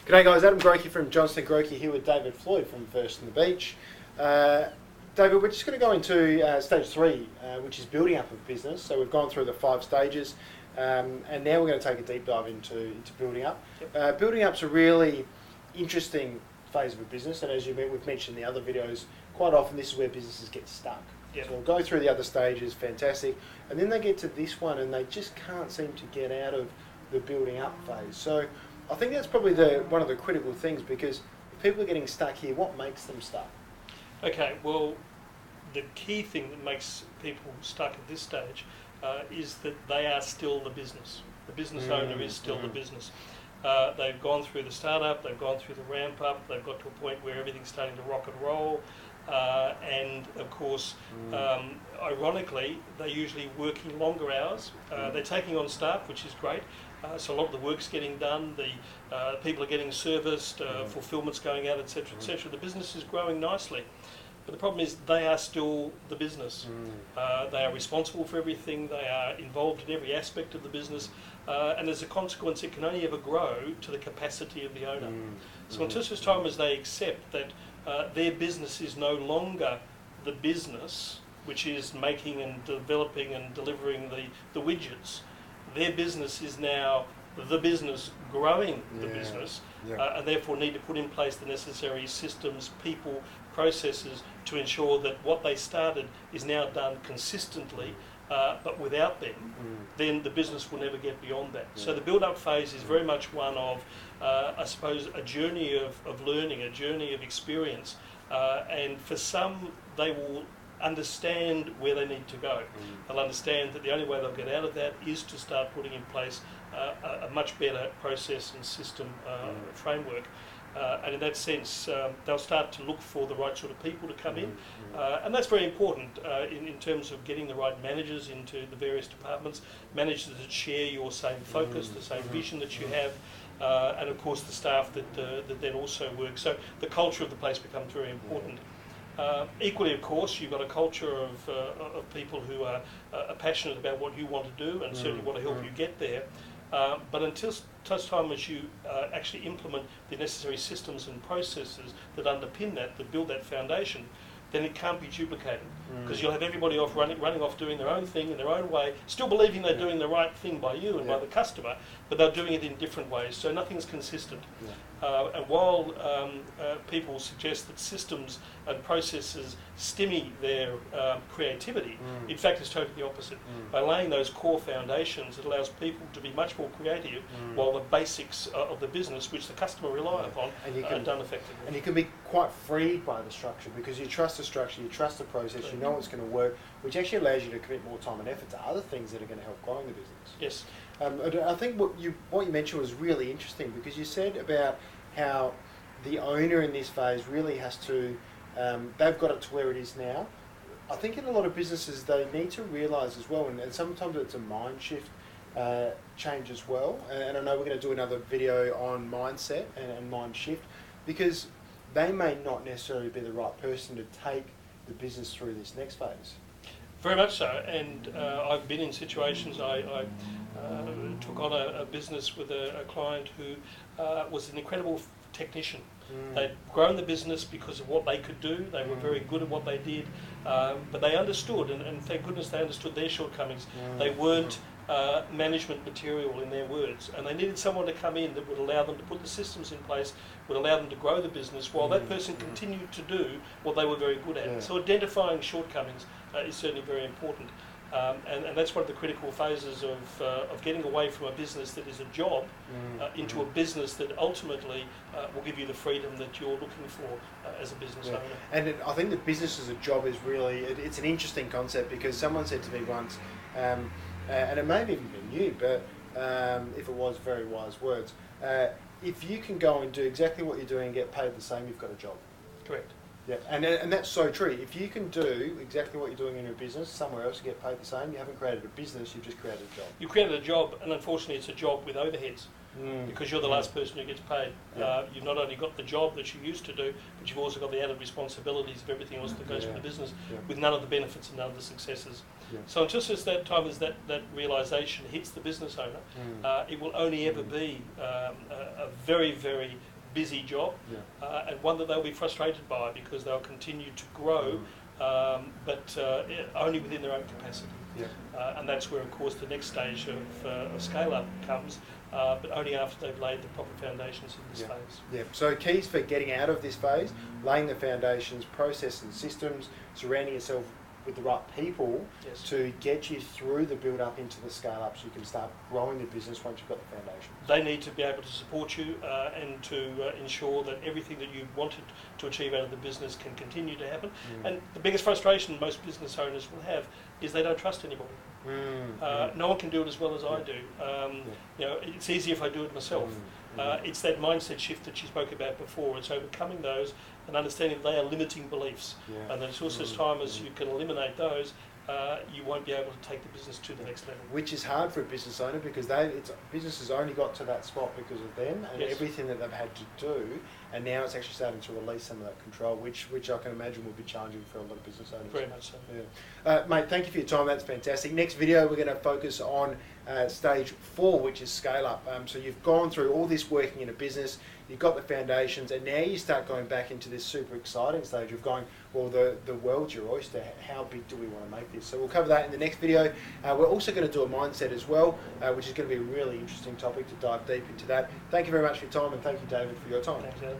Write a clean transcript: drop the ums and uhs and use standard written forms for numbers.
G'day guys, Adam Grocke from Johnston Grocke here with David Floyd from First on the Beach. David, we're just going to go into stage 3, which is building up a business. So we've gone through the 5 stages and now we're going to take a deep dive into building up. Yep. Building up's a really interesting phase of a business, and as we've mentioned in the other videos, quite often this is where businesses get stuck. Yep. So we'll go through the other stages, fantastic, and then they get to this one and they just can't seem to get out of the building up phase. So I think that's probably one of the critical things, because if people are getting stuck here, what makes them stuck? Okay, well, the key thing that makes people stuck at this stage is that they are still the business. The business owner is still the business. They've gone through the startup, they've gone through the ramp up, they've got to a point where everything's starting to rock and roll, and of course, ironically, they're usually working longer hours. They're taking on staff, which is great. So a lot of the work's getting done, the people are getting serviced, fulfillment's going out, etc., etc. The business is growing nicely. But the problem is they are still the business. They are responsible for everything, they are involved in every aspect of the business, and as a consequence it can only ever grow to the capacity of the owner. So until such time as they accept that their business is no longer the business, which is making and developing and delivering the widgets, their business is now the business growing the business, and therefore need to put in place the necessary systems, people, processes to ensure that what they started is now done consistently, but without them, then the business will never get beyond that. So the build-up phase is very much one of, I suppose, a journey of learning, a journey of experience, and for some they will understand where they need to go. They'll understand that the only way they'll get out of that is to start putting in place a much better process and system framework. And in that sense, they'll start to look for the right sort of people to come in. And that's very important in terms of getting the right managers into the various departments, managers that share your same focus, the same vision that you have, and of course the staff that then also work. So the culture of the place becomes very important. Equally, of course, you've got a culture of people who are passionate about what you want to do and certainly want to help you get there. But until such time as you actually implement the necessary systems and processes that underpin that build that foundation, then it can't be duplicated, because you'll have everybody off running off doing their own thing in their own way, still believing they're doing the right thing by you and by the customer, but they're doing it in different ways, so nothing's consistent. And while people suggest that systems and processes stymie their creativity, in fact it's totally the opposite. By laying those core foundations, it allows people to be much more creative, while the basics of the business, which the customer rely upon, are done effectively. And you can be quite freed by the structure, because you trust the structure, you trust the process, you know what's going to work, which actually allows you to commit more time and effort to other things that are going to help growing the business. Yes. I think what you mentioned was really interesting, because you said about how the owner in this phase really has to, they've got it to where it is now. I think in a lot of businesses they need to realise as well, and sometimes it's a mind shift change as well, and I know we're going to do another video on mindset and mind shift, because they may not necessarily be the right person to take the business through this next phase. Very much so, and I've been in situations, I took on a business with a client who was an incredible technician. They'd grown the business because of what they could do, they were very good at what they did, but they understood, and thank goodness they understood their shortcomings. They weren't management material, in their words, and they needed someone to come in that would allow them to put the systems in place, would allow them to grow the business while that person continued to do what they were very good at. So identifying shortcomings is certainly very important, and that's one of the critical phases of getting away from a business that is a job into a business that ultimately will give you the freedom that you're looking for as a business owner. And I think the business as a job is really, it's an interesting concept, because someone said to me once, and it may have even been you, but if it was, very wise words, if you can go and do exactly what you're doing and get paid the same, you've got a job. Correct. Yeah, and that's so true. If you can do exactly what you're doing in your business somewhere else and get paid the same, you haven't created a business, you've just created a job. You created a job, and unfortunately it's a job with overheads. Because you're the last person who gets paid. You've not only got the job that you used to do, but you've also got the added responsibilities of everything else that goes with the business, with none of the benefits and none of the successes. So until such that time as that realisation hits the business owner, it will only ever be a very, very busy job, and one that they'll be frustrated by because they'll continue to grow, but only within their own capacity. And that's where, of course, the next stage of scale-up comes, but only after they've laid the proper foundations in this phase. So keys for getting out of this phase: laying the foundations, process and systems, surrounding yourself with the right people to get you through the build-up into the scale-up, so you can start growing the business once you've got the foundations. They need to be able to support you and to ensure that everything that you wanted to achieve out of the business can continue to happen. And the biggest frustration most business owners will have is they don't trust anybody. No one can do it as well as I do. You know, it's easy if I do it myself. It's that mindset shift that you spoke about before. It's overcoming those and understanding they are limiting beliefs, and that until such time as you can eliminate those, you won't be able to take the business to the next level. Which is hard for a business owner, because business has only got to that spot because of them and everything that they've had to do, and now it's actually starting to release some of that control, which I can imagine will be challenging for a lot of business owners. Very much so. Mate, thank you for your time. That's fantastic. Next video, we're going to focus on stage 4, which is scale up. So you've gone through all this working in a business, you've got the foundations, and now you start going back into this super exciting stage of going, well, the world's your oyster. How big do we want to make this? So we'll cover that in the next video. We're also going to do a mindset as well, which is going to be a really interesting topic to dive deep into that. Thank you very much for your time, and thank you, David, for your time. Thanks, David.